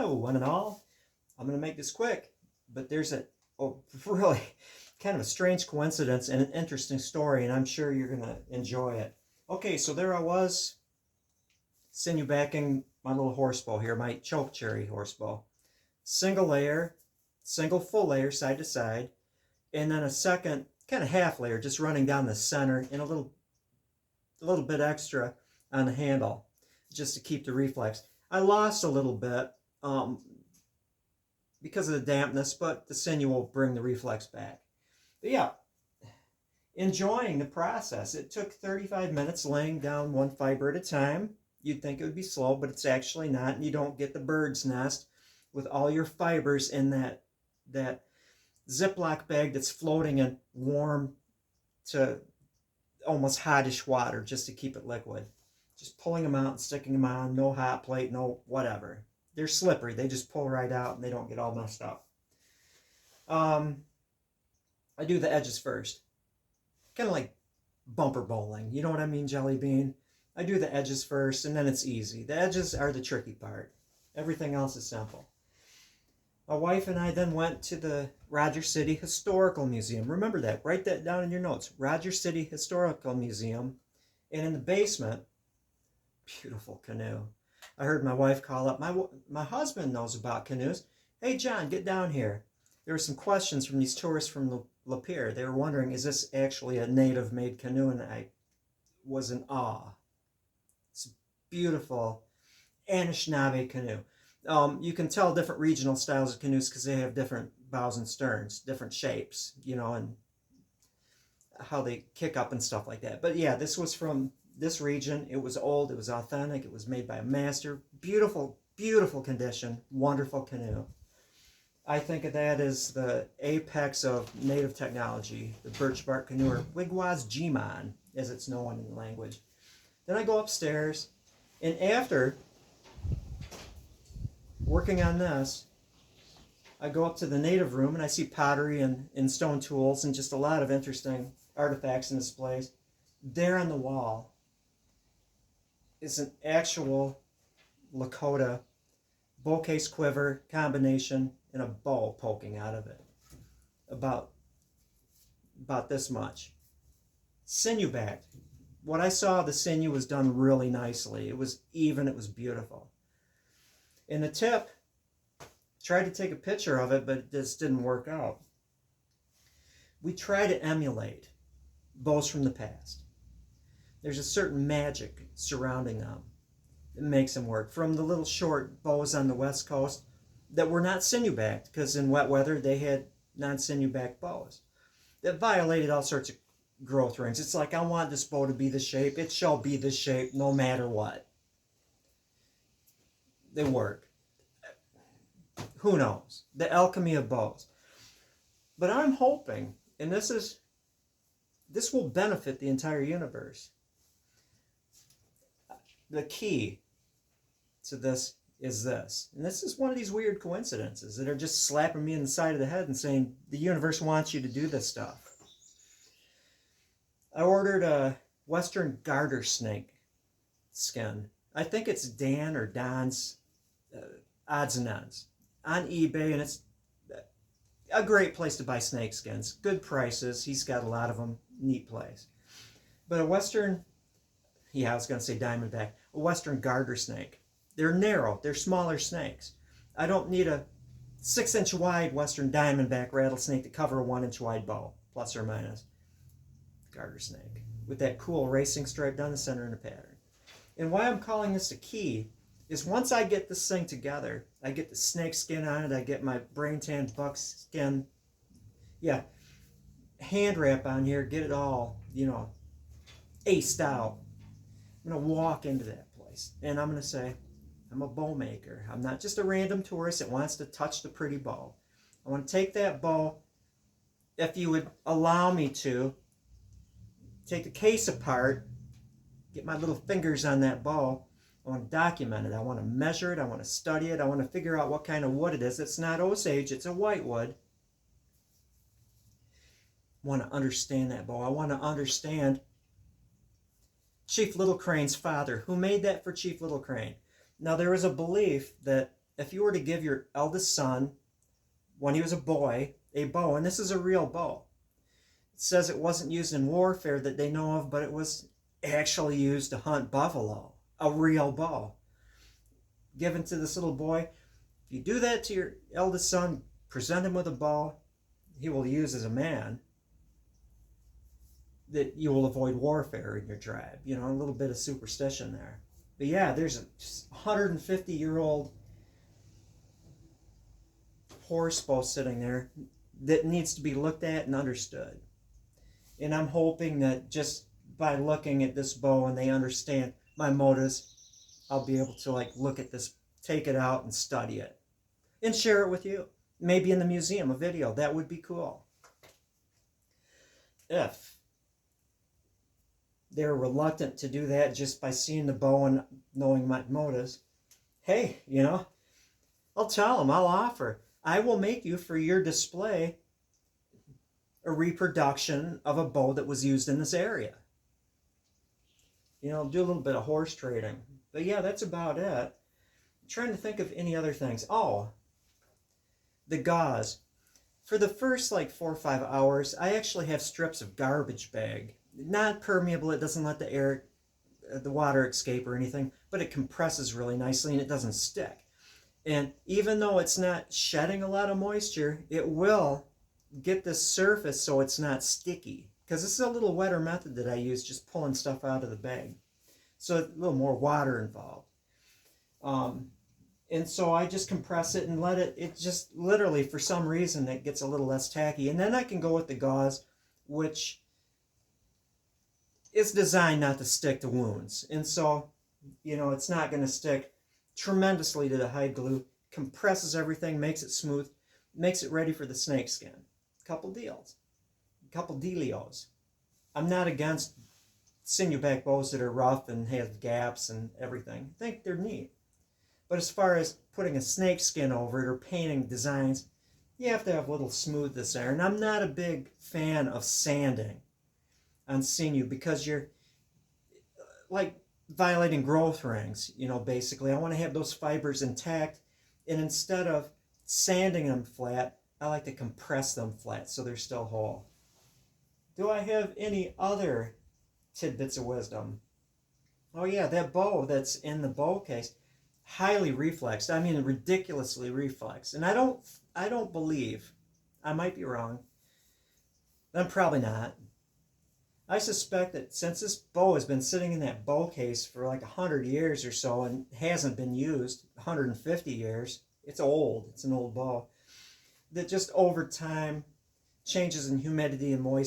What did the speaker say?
Hello, one and all. I'm going to make this quick, but there's really kind of a strange coincidence and an interesting story, and I'm sure you're going to enjoy it. Okay, so there I was, sinew backing my little horsebow here, my choke cherry horsebow. Single layer, single full layer side to side, and then a second kind of half layer just running down the center and a little bit extra on the handle just to keep the reflex. I lost a little bit because of the dampness, but the sinew will bring the reflex back. But yeah, enjoying the process. It took 35 minutes laying down one fiber at a time. You'd think it would be slow, but it's actually not, and you don't get the bird's nest with all your fibers in that Ziploc bag that's floating in warm to almost hottish water just to keep it liquid. Just pulling them out and sticking them on, no hot plate, no whatever. They're slippery, they just pull right out and they don't get all messed up. I do the edges first. Kind of like bumper bowling, you know what I mean, Jelly Bean? I do the edges first and then it's easy. The edges are the tricky part. Everything else is simple. My wife and I then went to the Rogers City Historical Museum. Remember that, write that down in your notes. Rogers City Historical Museum. And in the basement, beautiful canoe. I heard my wife call up. My husband knows about canoes. Hey, John, get down here. There were some questions from these tourists from Lapeer. They were wondering, is this actually a native-made canoe? And I was in awe. It's a beautiful Anishinaabe canoe. You can tell different regional styles of canoes because they have different bows and sterns, different shapes, and how they kick up and stuff like that. But yeah, this was from this region. It was old, it was authentic, it was made by a master. Beautiful, beautiful condition, wonderful canoe. I think of that as the apex of native technology, the birch bark canoe, or Wigwaz Jiman, as it's known in the language. Then I go upstairs, and after working on this, I go up to the native room and I see pottery and stone tools and just a lot of interesting artifacts and displays. There on the wall is an actual Lakota bow case quiver combination and a bow poking out of it. About this much. Sinew backed. What I saw, the sinew was done really nicely. It was even, it was beautiful. And the tip, tried to take a picture of it, but it just didn't work out. We try to emulate bows from the past. There's a certain magic surrounding them that makes them work. From the little short bows on the West Coast that were not sinew-backed, because in wet weather they had non-sinew-backed bows that violated all sorts of growth rings. It's like, I want this bow to be this shape. It shall be this shape no matter what. They work. Who knows? The alchemy of bows. But I'm hoping, and this will benefit the entire universe. The key to this is this. And this is one of these weird coincidences that are just slapping me in the side of the head and saying, the universe wants you to do this stuff. I ordered a Western garter snake skin. I think it's Dan or Don's odds and ends on eBay, and it's a great place to buy snake skins. Good prices. He's got a lot of them. Neat place. But a Western, I was going to say diamondback, a Western garter snake. They're narrow. They're smaller snakes. I don't need a 6-inch wide Western diamondback rattlesnake to cover a 1-inch wide bow, plus or minus. Garter snake with that cool racing stripe down the center in a pattern. And why I'm calling this a key is once I get this thing together, I get the snake skin on it, I get my brain tan buck skin, hand wrap on here, get it all, aced out. I'm going to walk into that place and I'm going to say, I'm a bow maker. I'm not just a random tourist that wants to touch the pretty bow. I want to take that bow, if you would allow me to, take the case apart, get my little fingers on that bow. I want to document it. I want to measure it. I want to study it. I want to figure out what kind of wood it is. It's not Osage. It's a whitewood. I want to understand that bow. I want to understand Chief Little Crane's father, who made that for Chief Little Crane. Now, there was a belief that if you were to give your eldest son, when he was a boy, a bow, and this is a real bow. It says it wasn't used in warfare that they know of, but it was actually used to hunt buffalo, a real bow. Given to this little boy, if you do that to your eldest son, present him with a bow he will use as a man, that you will avoid warfare in your tribe. You know, a little bit of superstition there. But yeah, there's a 150-year-old horse bow sitting there that needs to be looked at and understood. And I'm hoping that just by looking at this bow and they understand my motives, I'll be able to like look at this, take it out and study it and share it with you. Maybe in the museum, a video. That would be cool. If they're reluctant to do that just by seeing the bow and knowing my motives, hey, you know, I'll tell them, I'll offer. I will make you for your display a reproduction of a bow that was used in this area. You know, do a little bit of horse trading. But yeah, that's about it. I'm trying to think of any other things. Oh, the gauze. For the first like 4 or 5 hours, I actually have strips of garbage bag. Not permeable, it doesn't let the water escape or anything, but it compresses really nicely and it doesn't stick. And even though it's not shedding a lot of moisture, it will get the surface so it's not sticky. Because this is a little wetter method that I use, just pulling stuff out of the bag. So a little more water involved. And so I just compress it and let it just literally, for some reason, it gets a little less tacky. And then I can go with the gauze, which is designed not to stick to wounds. And so, you know, it's not going to stick tremendously to the hide glue, compresses everything, makes it smooth, makes it ready for the snake skin. Couple dealios. I'm not against sinew back bows that are rough and have gaps and everything. I think they're neat. But as far as putting a snake skin over it or painting designs, you have to have a little smoothness there. And I'm not a big fan of sanding on sinew because you're like violating growth rings, you know, basically. I want to have those fibers intact, and instead of sanding them flat, I like to compress them flat so they're still whole. Do I have any other tidbits of wisdom? Oh yeah, that bow that's in the bow case, highly reflexed. I mean, ridiculously reflexed. And I don't believe, I might be wrong, I'm probably not. I suspect that since this bow has been sitting in that bow case for like 100 years or so and hasn't been used, 150 years, it's old, it's an old bow, that just over time, changes in humidity and moisture